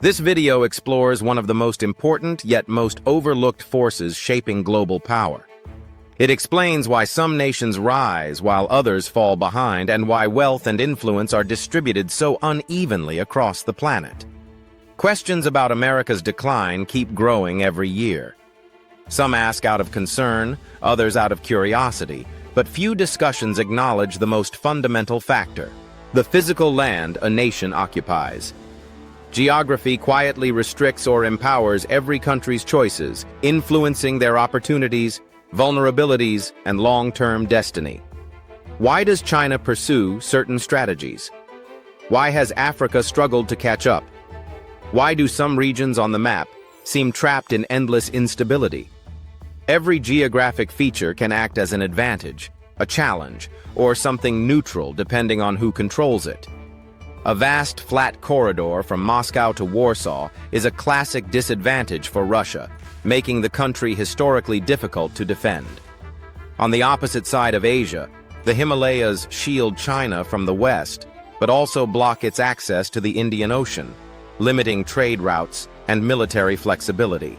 This video explores one of the most important yet most overlooked forces shaping global power. It explains why some nations rise while others fall behind and why wealth and influence are distributed so unevenly across the planet. Questions about America's decline keep growing every year. Some ask out of concern, others out of curiosity, but few discussions acknowledge the most fundamental factor: the physical land a nation occupies. Geography quietly restricts or empowers every country's choices, influencing their opportunities, vulnerabilities, and long-term destiny. Why does China pursue certain strategies? Why has Africa struggled to catch up? Why do some regions on the map seem trapped in endless instability? Every geographic feature can act as an advantage, a challenge, or something neutral depending on who controls it. A vast, flat corridor from Moscow to Warsaw is a classic disadvantage for Russia, making the country historically difficult to defend. On the opposite side of Asia, the Himalayas shield China from the west, but also block its access to the Indian Ocean, limiting trade routes and military flexibility.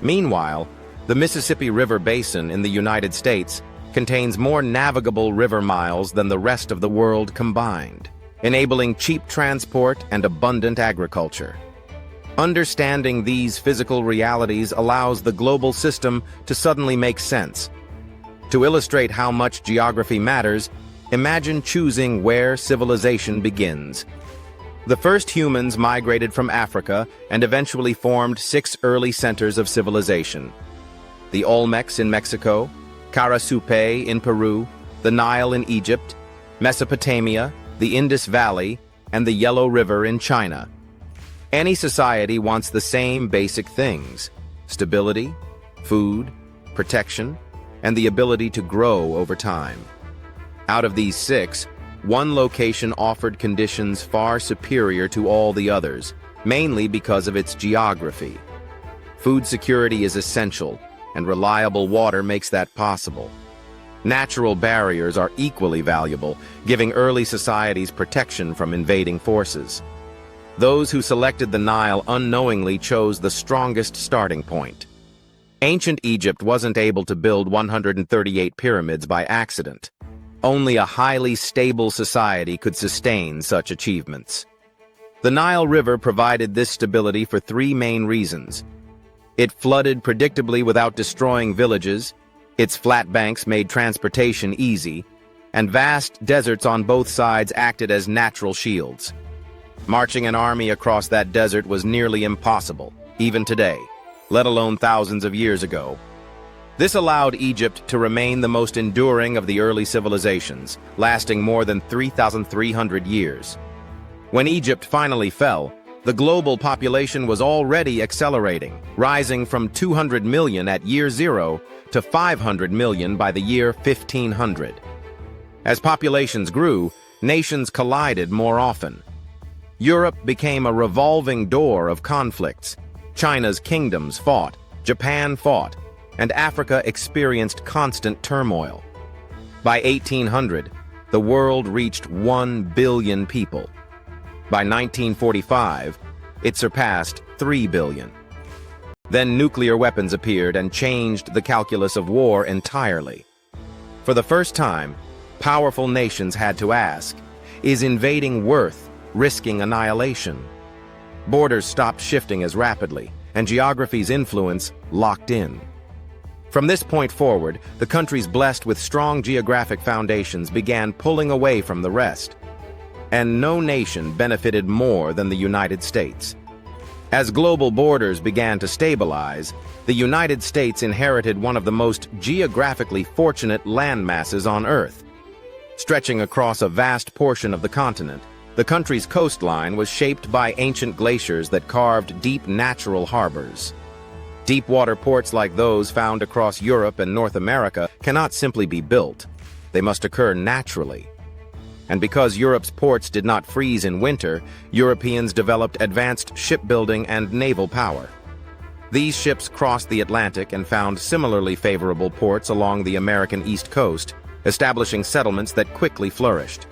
Meanwhile, the Mississippi River Basin in the United States contains more navigable river miles than the rest of the world combined, enabling cheap transport and abundant agriculture. Understanding these physical realities allows the global system to suddenly make sense. To illustrate how much geography matters, imagine choosing where civilization begins. The first humans migrated from Africa and eventually formed 6 early centers of civilization: the Olmecs in Mexico, Carasupe in Peru, the Nile in Egypt, Mesopotamia, the Indus Valley, and the Yellow River in China. Any society wants the same basic things: stability, food, protection, and the ability to grow over time. Out of these 6, one location offered conditions far superior to all the others, mainly because of its geography. Food security is essential, and reliable water makes that possible. Natural barriers are equally valuable, giving early societies protection from invading forces. Those who selected the Nile unknowingly chose the strongest starting point. Ancient Egypt wasn't able to build 138 pyramids by accident. Only a highly stable society could sustain such achievements. The Nile River provided this stability for 3 main reasons. It flooded predictably without destroying villages, its flat banks made transportation easy, and vast deserts on both sides acted as natural shields. Marching an army across that desert was nearly impossible, even today, let alone thousands of years ago. This allowed Egypt to remain the most enduring of the early civilizations, lasting more than 3,300 years. When Egypt finally fell, the global population was already accelerating, rising from 200 million at year 0 to 500 million by the year 1500. As populations grew, nations collided more often. Europe became a revolving door of conflicts. China's kingdoms fought, Japan fought, and Africa experienced constant turmoil. By 1800, the world reached 1 billion people. By 1945, it surpassed 3 billion. Then nuclear weapons appeared and changed the calculus of war entirely. For the first time, powerful nations had to ask, is invading worth risking annihilation? Borders stopped shifting as rapidly, and geography's influence locked in. From this point forward, the countries blessed with strong geographic foundations began pulling away from the rest. And no nation benefited more than the United States. As global borders began to stabilize, the United States inherited one of the most geographically fortunate landmasses on Earth. Stretching across a vast portion of the continent, the country's coastline was shaped by ancient glaciers that carved deep natural harbors. Deep-water ports like those found across Europe and North America cannot simply be built. They must occur naturally. And because Europe's ports did not freeze in winter, Europeans developed advanced shipbuilding and naval power. These ships crossed the Atlantic and found similarly favorable ports along the American East Coast, establishing settlements that quickly flourished.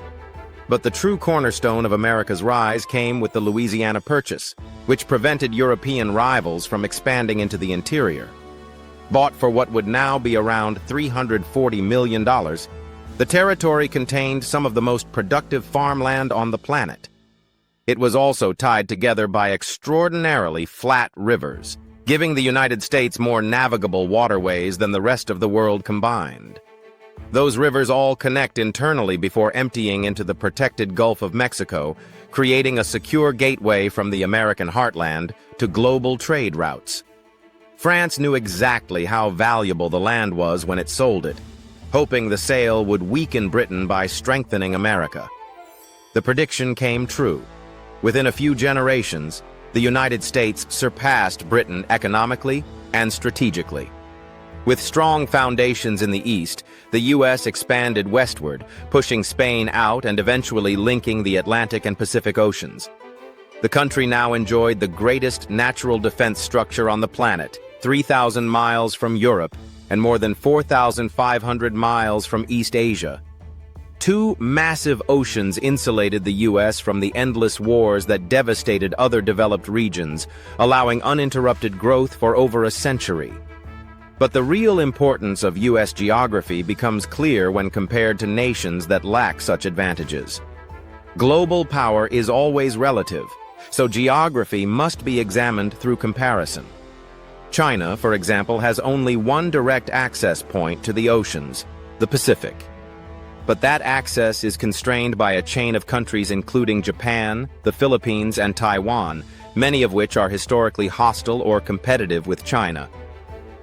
But the true cornerstone of America's rise came with the Louisiana Purchase, which prevented European rivals from expanding into the interior. Bought for what would now be around $340 million, the territory contained some of the most productive farmland on the planet. It was also tied together by extraordinarily flat rivers, giving the United States more navigable waterways than the rest of the world combined. Those rivers all connect internally before emptying into the protected Gulf of Mexico, creating a secure gateway from the American heartland to global trade routes. France knew exactly how valuable the land was when it sold it, hoping the sale would weaken Britain by strengthening America. The prediction came true. Within a few generations, the United States surpassed Britain economically and strategically. With strong foundations in the east, the U.S. expanded westward, pushing Spain out and eventually linking the Atlantic and Pacific Oceans. The country now enjoyed the greatest natural defense structure on the planet, 3,000 miles from Europe and more than 4,500 miles from East Asia. Two massive oceans insulated the U.S. from the endless wars that devastated other developed regions, allowing uninterrupted growth for over a century. But the real importance of U.S. geography becomes clear when compared to nations that lack such advantages. Global power is always relative, so geography must be examined through comparison. China, for example, has only one direct access point to the oceans, the Pacific. But that access is constrained by a chain of countries including Japan, the Philippines, and Taiwan, many of which are historically hostile or competitive with China.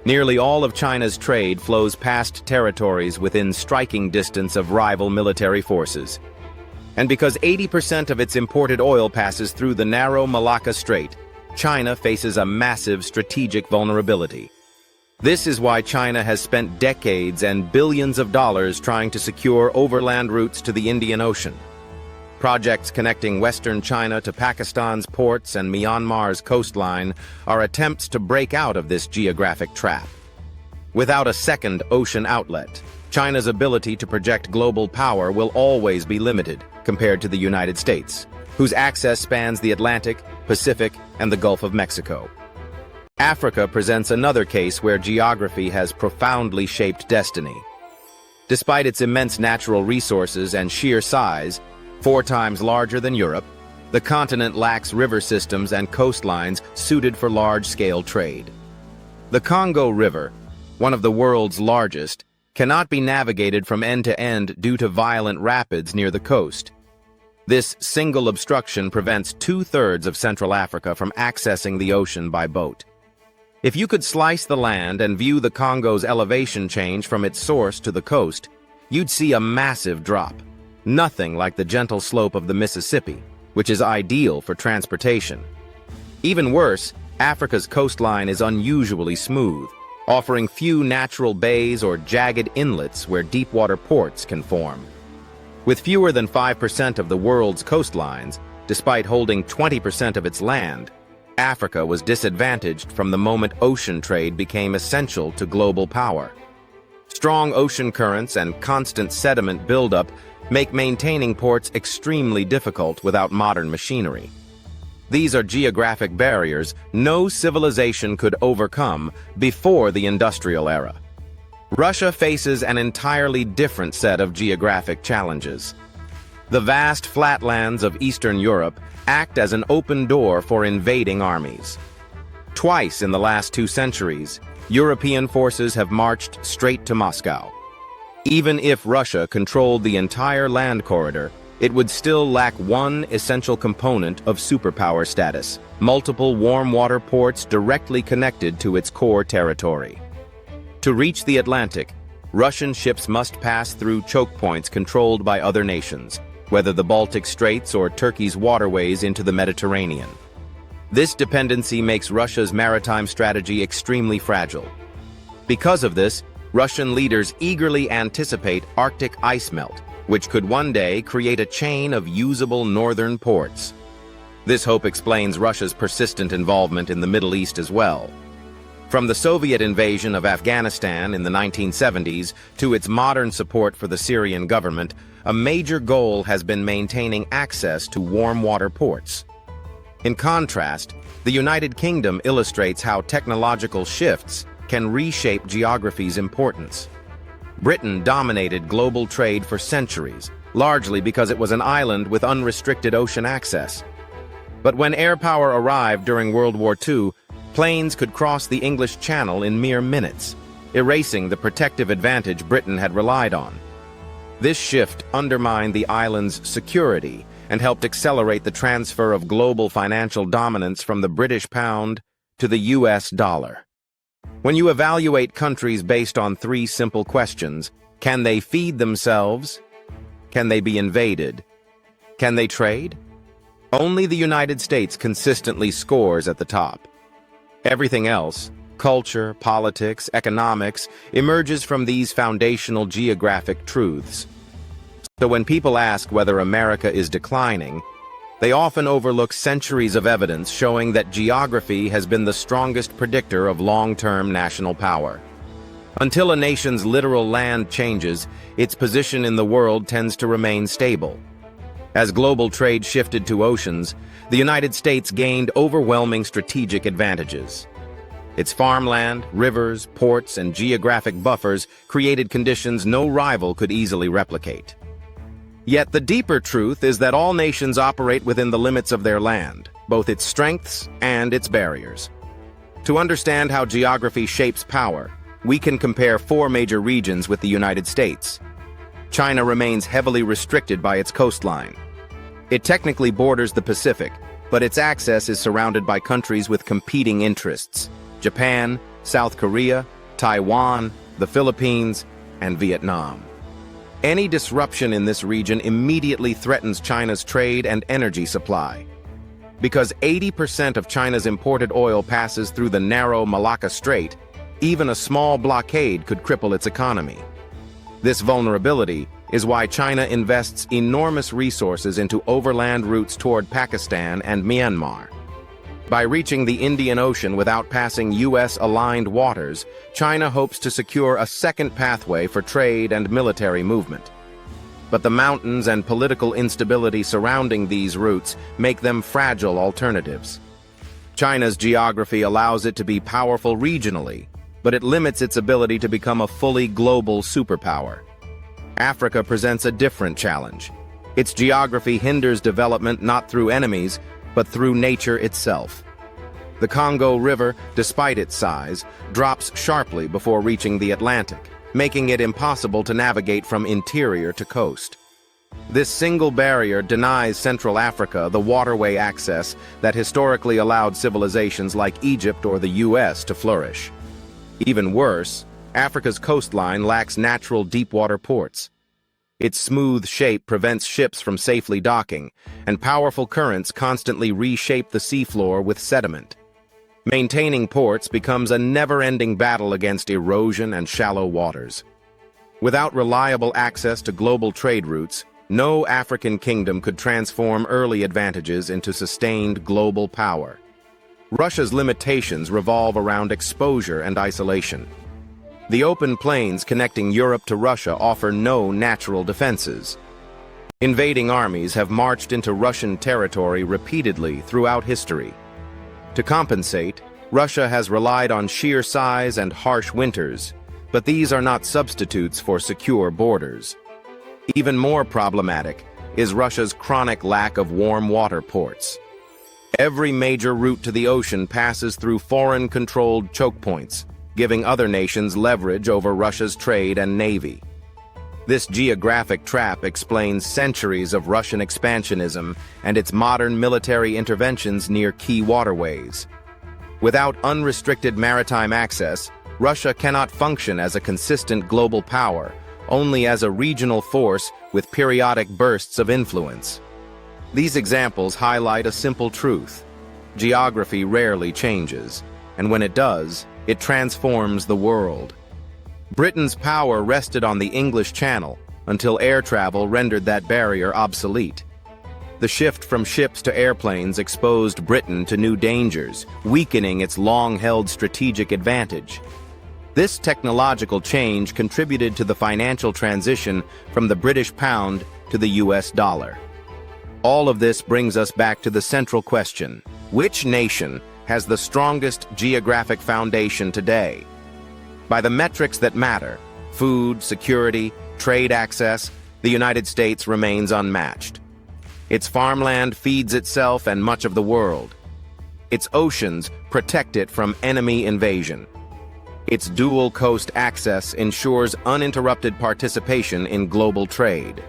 Nearly all of China's trade flows past territories within striking distance of rival military forces. And because 80% of its imported oil passes through the narrow Malacca Strait, China faces a massive strategic vulnerability. This is why China has spent decades and billions of dollars trying to secure overland routes to the Indian Ocean. Projects connecting western China to Pakistan's ports and Myanmar's coastline are attempts to break out of this geographic trap. Without a second ocean outlet, China's ability to project global power will always be limited compared to the United States, whose access spans the Atlantic, Pacific, and the Gulf of Mexico. Africa presents another case where geography has profoundly shaped destiny. Despite its immense natural resources and sheer size, 4 times larger than Europe, the continent lacks river systems and coastlines suited for large-scale trade. The Congo River, one of the world's largest, cannot be navigated from end to end due to violent rapids near the coast. This single obstruction prevents 2/3 of Central Africa from accessing the ocean by boat. If you could slice the land and view the Congo's elevation change from its source to the coast, you'd see a massive drop. Nothing like the gentle slope of the Mississippi, which is ideal for transportation. Even worse, Africa's coastline is unusually smooth, offering few natural bays or jagged inlets where deep-water ports can form. With fewer than 5% of the world's coastlines, despite holding 20% of its land, Africa was disadvantaged from the moment ocean trade became essential to global power. Strong ocean currents and constant sediment buildup make maintaining ports extremely difficult without modern machinery. These are geographic barriers no civilization could overcome before the industrial era. Russia faces an entirely different set of geographic challenges. The vast flatlands of Eastern Europe act as an open door for invading armies. Twice in the last 2 centuries, European forces have marched straight to Moscow. Even if Russia controlled the entire land corridor, it would still lack one essential component of superpower status: multiple warm water ports directly connected to its core territory. To reach the Atlantic, Russian ships must pass through choke points controlled by other nations, whether the Baltic Straits or Turkey's waterways into the Mediterranean. This dependency makes Russia's maritime strategy extremely fragile. Because of this, Russian leaders eagerly anticipate Arctic ice melt, which could one day create a chain of usable northern ports. This hope explains Russia's persistent involvement in the Middle East as well. From the Soviet invasion of Afghanistan in the 1970s to its modern support for the Syrian government, a major goal has been maintaining access to warm water ports. In contrast, the United Kingdom illustrates how technological shifts can reshape geography's importance. Britain dominated global trade for centuries, largely because it was an island with unrestricted ocean access. But when air power arrived during World War II, planes could cross the English Channel in mere minutes, erasing the protective advantage Britain had relied on. This shift undermined the island's security and helped accelerate the transfer of global financial dominance from the British pound to the US dollar. When you evaluate countries based on three simple questions, can they feed themselves? Can they be invaded? Can they trade? Only the United States consistently scores at the top. Everything else, culture, politics, economics, emerges from these foundational geographic truths. So when people ask whether America is declining, they often overlook centuries of evidence showing that geography has been the strongest predictor of long-term national power. Until a nation's literal land changes, its position in the world tends to remain stable. As global trade shifted to oceans, the United States gained overwhelming strategic advantages. Its farmland, rivers, ports, and geographic buffers created conditions no rival could easily replicate. Yet the deeper truth is that all nations operate within the limits of their land, both its strengths and its barriers. To understand how geography shapes power, we can compare four major regions with the United States. China remains heavily restricted by its coastline. It technically borders the Pacific, but its access is surrounded by countries with competing interests: Japan, South Korea, Taiwan, the Philippines, and Vietnam. Any disruption in this region immediately threatens China's trade and energy supply. Because 80% of China's imported oil passes through the narrow Malacca Strait, even a small blockade could cripple its economy. This vulnerability is why China invests enormous resources into overland routes toward Pakistan and Myanmar. By reaching the Indian Ocean without passing U.S.-aligned waters, China hopes to secure a second pathway for trade and military movement. But the mountains and political instability surrounding these routes make them fragile alternatives. China's geography allows it to be powerful regionally, but it limits its ability to become a fully global superpower. Africa presents a different challenge. Its geography hinders development not through enemies, but through nature itself. The Congo River, despite its size, drops sharply before reaching the Atlantic, making it impossible to navigate from interior to coast. This single barrier denies Central Africa the waterway access that historically allowed civilizations like Egypt or the US to flourish. Even worse, Africa's coastline lacks natural deepwater ports. Its smooth shape prevents ships from safely docking, and powerful currents constantly reshape the seafloor with sediment. Maintaining ports becomes a never-ending battle against erosion and shallow waters. Without reliable access to global trade routes, no African kingdom could transform early advantages into sustained global power. Russia's limitations revolve around exposure and isolation. The open plains connecting Europe to Russia offer no natural defenses. Invading armies have marched into Russian territory repeatedly throughout history. To compensate, Russia has relied on sheer size and harsh winters, but these are not substitutes for secure borders. Even more problematic is Russia's chronic lack of warm water ports. Every major route to the ocean passes through foreign-controlled choke points, giving other nations leverage over Russia's trade and navy. This geographic trap explains centuries of Russian expansionism and its modern military interventions near key waterways. Without unrestricted maritime access, Russia cannot function as a consistent global power, only as a regional force with periodic bursts of influence. These examples highlight a simple truth: geography rarely changes, and when it does, it transforms the world. Britain's power rested on the English Channel until air travel rendered that barrier obsolete. The shift from ships to airplanes exposed Britain to new dangers, weakening its long-held strategic advantage. This technological change contributed to the financial transition from the British pound to the US dollar. All of this brings us back to the central question: which nation has the strongest geographic foundation today? By the metrics that matter, food, security, trade access, the United States remains unmatched. Its farmland feeds itself and much of the world. Its oceans protect it from enemy invasion. Its dual coast access ensures uninterrupted participation in global trade.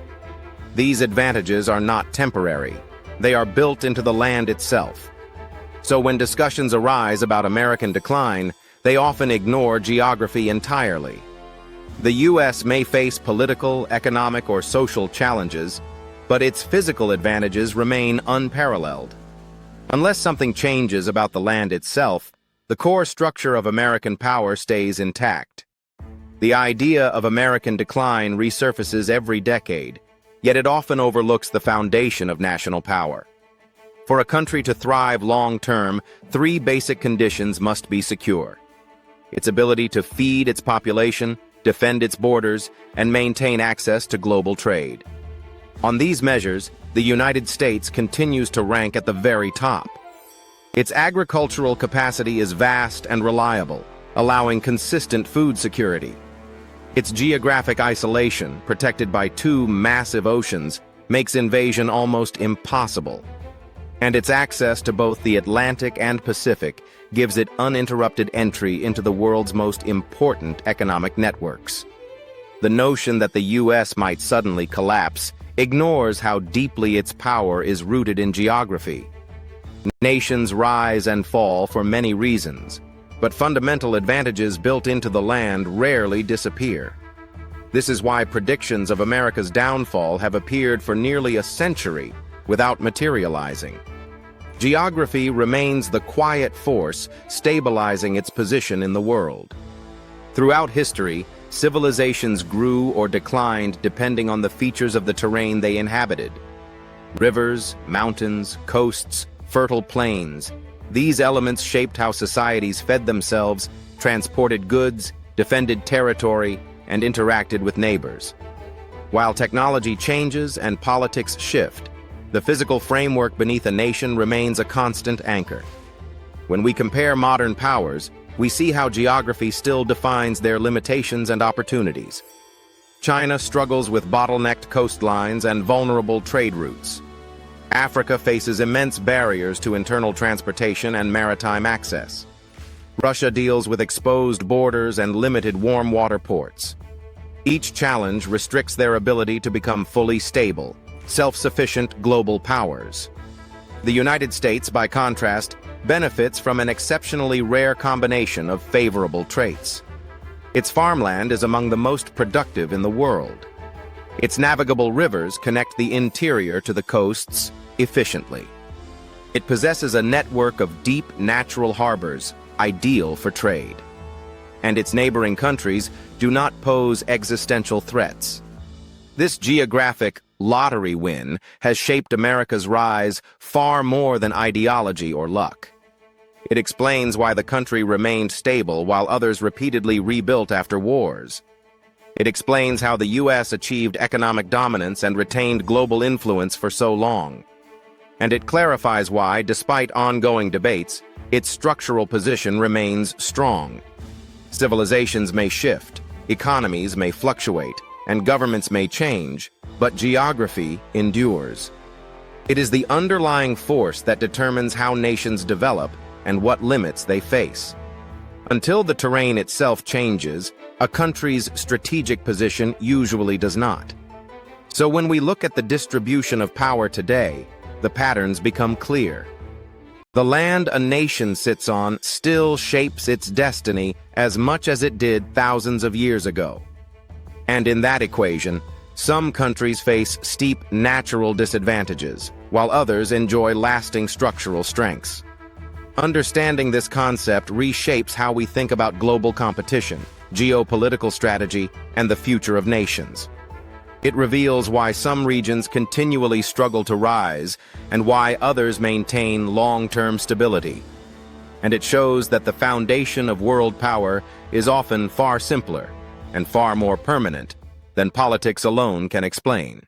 These advantages are not temporary. They are built into the land itself. So when discussions arise about American decline, they often ignore geography entirely. The U.S. may face political, economic, or social challenges, but its physical advantages remain unparalleled. Unless something changes about the land itself, the core structure of American power stays intact. The idea of American decline resurfaces every decade, yet it often overlooks the foundation of national power. For a country to thrive long-term, three basic conditions must be secure: its ability to feed its population, defend its borders, and maintain access to global trade. On these measures, the United States continues to rank at the very top. Its agricultural capacity is vast and reliable, allowing consistent food security. Its geographic isolation, protected by two massive oceans, makes invasion almost impossible. And its access to both the Atlantic and Pacific gives it uninterrupted entry into the world's most important economic networks. The notion that the U.S. might suddenly collapse ignores how deeply its power is rooted in geography. Nations rise and fall for many reasons, but fundamental advantages built into the land rarely disappear. This is why predictions of America's downfall have appeared for nearly a century without materializing. Geography remains the quiet force stabilizing its position in the world. Throughout history, civilizations grew or declined depending on the features of the terrain they inhabited. Rivers, mountains, coasts, fertile plains. These elements shaped how societies fed themselves, transported goods, defended territory, and interacted with neighbors. While technology changes and politics shift, the physical framework beneath a nation remains a constant anchor. When we compare modern powers, we see how geography still defines their limitations and opportunities. China struggles with bottlenecked coastlines and vulnerable trade routes. Africa faces immense barriers to internal transportation and maritime access. Russia deals with exposed borders and limited warm water ports. Each challenge restricts their ability to become fully stable, self-sufficient global powers. The United States, by contrast, benefits from an exceptionally rare combination of favorable traits. Its farmland is among the most productive in the world. Its navigable rivers connect the interior to the coasts efficiently. It possesses a network of deep natural harbors, ideal for trade. And its neighboring countries do not pose existential threats. This geographic lottery win has shaped America's rise far more than ideology or luck. It explains why the country remained stable while others repeatedly rebuilt after wars. It explains how the U.S. achieved economic dominance and retained global influence for so long. And it clarifies why, despite ongoing debates, its structural position remains strong. Civilizations may shift, economies may fluctuate, and governments may change, but geography endures. It is the underlying force that determines how nations develop and what limits they face. Until the terrain itself changes, a country's strategic position usually does not. So when we look at the distribution of power today, the patterns become clear. The land a nation sits on still shapes its destiny as much as it did thousands of years ago. And in that equation, some countries face steep natural disadvantages, while others enjoy lasting structural strengths. Understanding this concept reshapes how we think about global competition, geopolitical strategy, and the future of nations. It reveals why some regions continually struggle to rise and why others maintain long-term stability. And it shows that the foundation of world power is often far simpler and far more permanent than politics alone can explain.